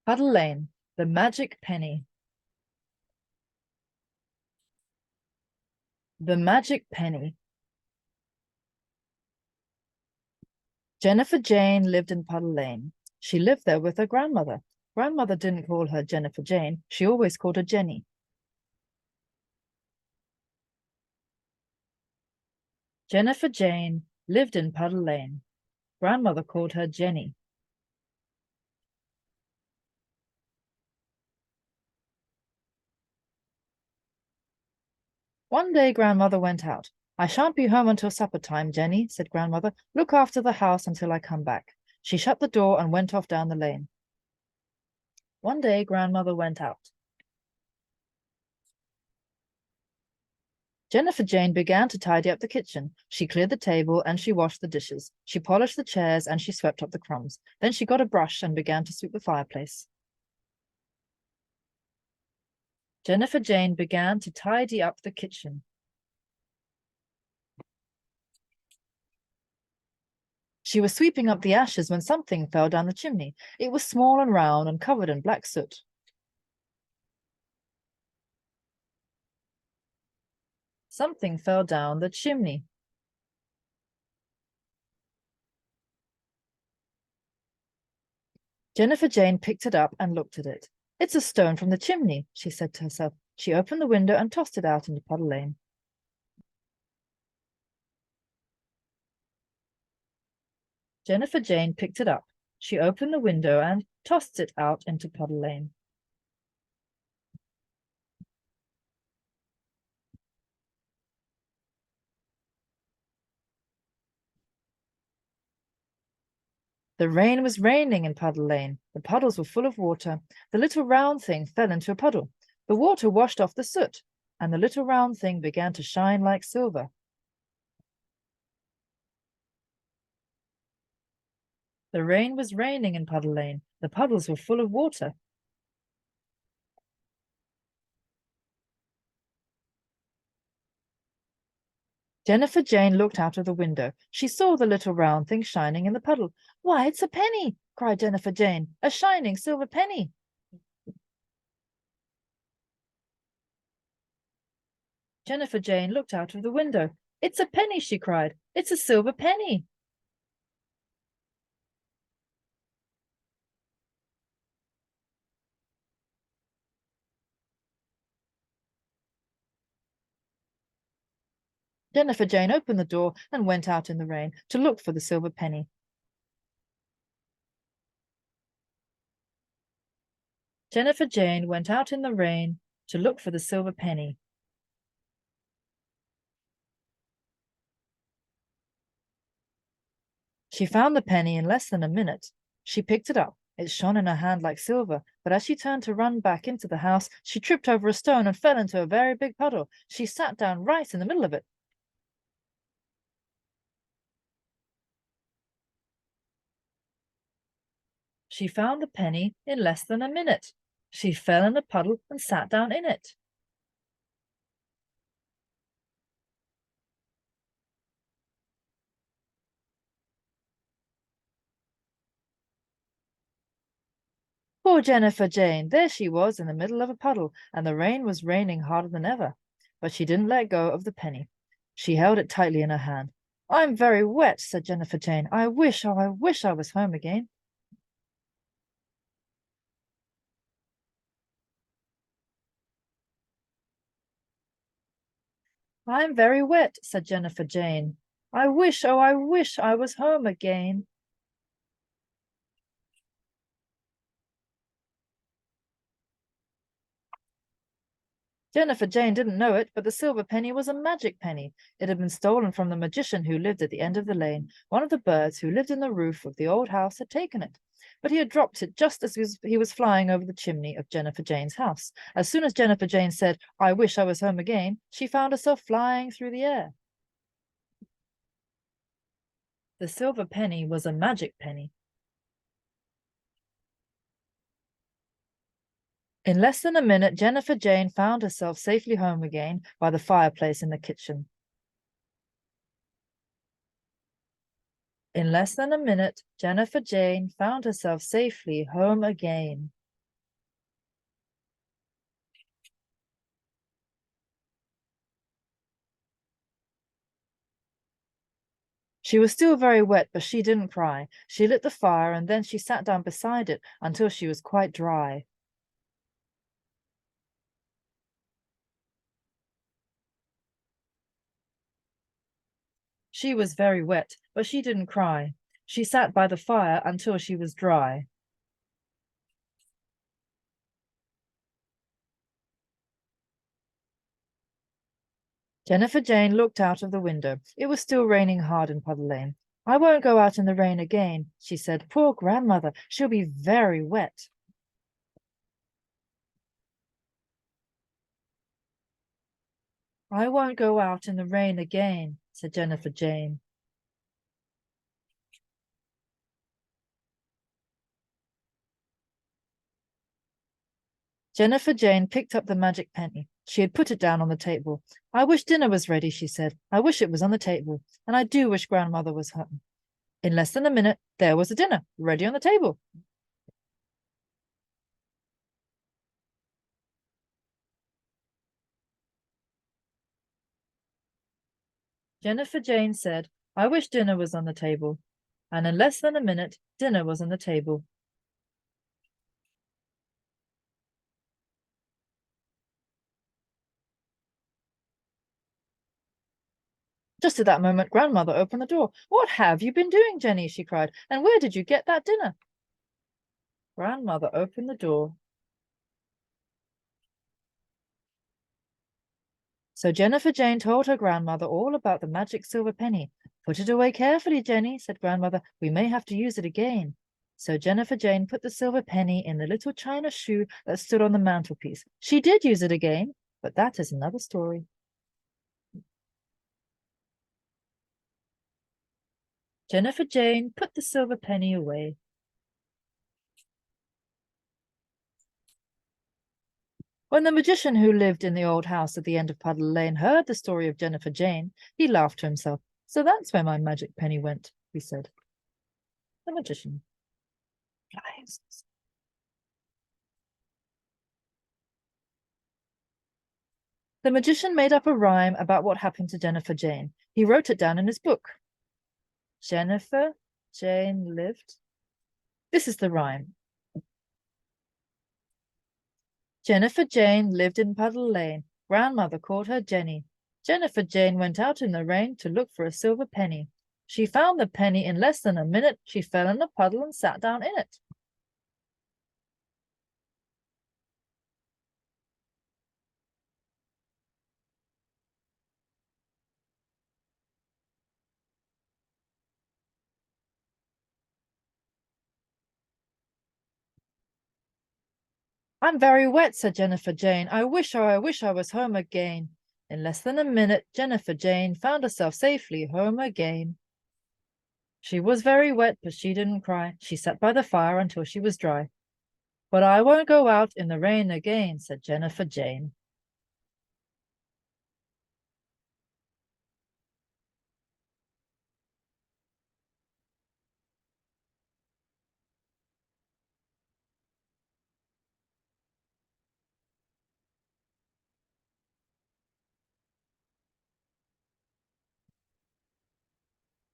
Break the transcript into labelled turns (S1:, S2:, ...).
S1: Puddle Lane, the magic penny. The magic penny. Jennifer Jane lived in Puddle Lane. She lived there with her grandmother. Grandmother didn't call her Jennifer Jane. She always called her Jenny. Jennifer Jane lived in Puddle Lane. Grandmother called her Jenny. One day grandmother went out. I shan't be home until supper time, Jenny, said grandmother. Look after the house until I come back. She shut the door and went off down the lane. One day grandmother went out. Jennifer Jane began to tidy up the kitchen. She cleared the table and she washed the dishes. She polished the chairs and she swept up the crumbs. Then she got a brush and began to sweep the fireplace. Jennifer Jane began to tidy up the kitchen. She was sweeping up the ashes when something fell down the chimney. It was small and round and covered in black soot. Something fell down the chimney. Jennifer Jane picked it up and looked at it. It's a stone from the chimney, she said to herself. She opened the window and tossed it out into Puddle Lane. Jennifer Jane picked it up. She opened the window and tossed it out into Puddle Lane. The rain was raining in Puddle Lane. The puddles were full of water. The little round thing fell into a puddle. The water washed off the soot, and the little round thing began to shine like silver. The rain was raining in Puddle Lane. The puddles were full of water. Jennifer Jane looked out of the window. She saw the little round thing shining in the puddle. Why, it's a penny, cried Jennifer Jane, a shining silver penny. Jennifer Jane looked out of the window. It's a penny, she cried. It's a silver penny. Jennifer Jane opened the door and went out in the rain to look for the silver penny. Jennifer Jane went out in the rain to look for the silver penny. She found the penny in less than a minute. She picked it up. It shone in her hand like silver, but as she turned to run back into the house, she tripped over a stone and fell into a very big puddle. She sat down right in the middle of it. She found the penny in less than a minute. She fell in the puddle and sat down in it. Poor Jennifer Jane, there she was in the middle of a puddle, and the rain was raining harder than ever. But she didn't let go of the penny. She held it tightly in her hand. I'm very wet, said Jennifer Jane. I wish I was home again. I'm very wet, said Jennifer Jane. I wish I was home again. Jennifer Jane didn't know it, but the silver penny was a magic penny. It had been stolen from the magician who lived at the end of the lane. One of the birds who lived in the roof of the old house had taken it, but he had dropped it just as he was flying over the chimney of Jennifer Jane's house. As soon as Jennifer Jane said, I wish I was home again, she found herself flying through the air. The silver penny was a magic penny. In less than a minute, Jennifer Jane found herself safely home again by the fireplace in the kitchen. In less than a minute, Jennifer Jane found herself safely home again. She was still very wet, but she didn't cry. She lit the fire and then she sat down beside it until she was quite dry. She was very wet, but she didn't cry. She sat by the fire until she was dry. Jennifer Jane looked out of the window. It was still raining hard in Puddle Lane. I won't go out in the rain again, she said. Poor grandmother, she'll be very wet. I won't go out in the rain again, said Jennifer Jane. Jennifer Jane picked up the magic penny. She had put it down on the table. I wish dinner was ready, she said. I wish it was on the table. And I do wish grandmother was home. In less than a minute, there was the dinner, ready on the table. Jennifer Jane said, I wish dinner was on the table. And in less than a minute, dinner was on the table. Just at that moment, grandmother opened the door. What have you been doing, Jenny? She cried. And where did you get that dinner? Grandmother opened the door. So Jennifer Jane told her grandmother all about the magic silver penny. Put it away carefully, Jenny, said grandmother. We may have to use it again. So Jennifer Jane put the silver penny in the little china shoe that stood on the mantelpiece. She did use it again, but that is another story. Jennifer Jane put the silver penny away. When the magician who lived in the old house at the end of Puddle Lane heard the story of Jennifer Jane, he laughed to himself. So that's where my magic penny went, he said. The magician flies. The magician made up a rhyme about what happened to Jennifer Jane. He wrote it down in his book. Jennifer Jane lived. This is the rhyme. Jennifer Jane lived in Puddle Lane. Grandmother called her Jenny. Jennifer Jane went out in the rain to look for a silver penny. She found the penny in less than a minute. She fell in a puddle and sat down in it. I'm very wet, said Jennifer Jane. I wish I was home again. In less than a minute, Jennifer Jane found herself safely home again. She was very wet, but she didn't cry. She sat by the fire until she was dry. But I won't go out in the rain again, said Jennifer Jane.